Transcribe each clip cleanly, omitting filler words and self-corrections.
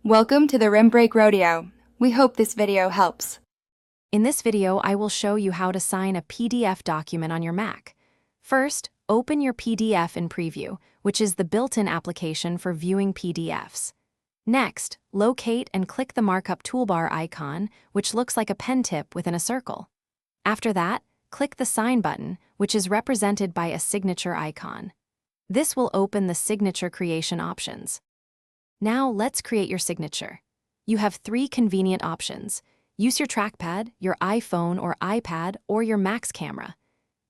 Welcome to the Rim Break Rodeo. We hope this video helps. In this video, I will show you how to sign a PDF document on your Mac. First, open your PDF in Preview, which is the built-in application for viewing PDFs. Next, locate and click the markup toolbar icon, which looks like a pen tip within a circle. After that, click the Sign button, which is represented by a signature icon. This will open the signature creation options. Now let's create your signature. You have 3 convenient options. Use your trackpad, your iPhone or iPad, or your Mac's camera.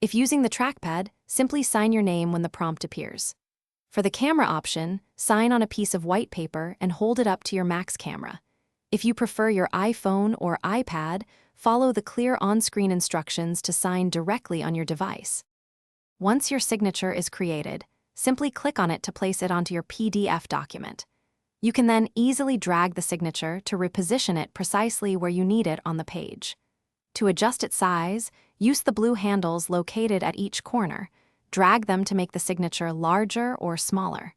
If using the trackpad, simply sign your name when the prompt appears. For the camera option, sign on a piece of white paper and hold it up to your Mac's camera. If you prefer your iPhone or iPad, follow the clear on-screen instructions to sign directly on your device. Once your signature is created, simply click on it to place it onto your PDF document. You can then easily drag the signature to reposition it precisely where you need it on the page. To adjust its size, use the blue handles located at each corner. Drag them to make the signature larger or smaller.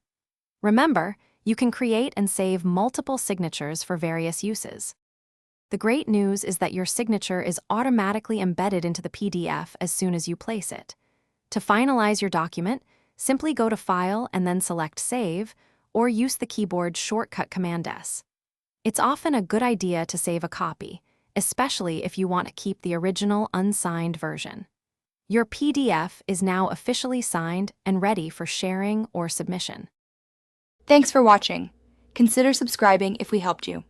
Remember, you can create and save multiple signatures for various uses. The great news is that your signature is automatically embedded into the PDF as soon as you place it. To finalize your document, simply go to File and then select Save, or use the keyboard shortcut Command S. It's often a good idea to save a copy, especially if you want to keep the original unsigned version. Your PDF is now officially signed and ready for sharing or submission. Thanks for watching. Consider subscribing if we helped you.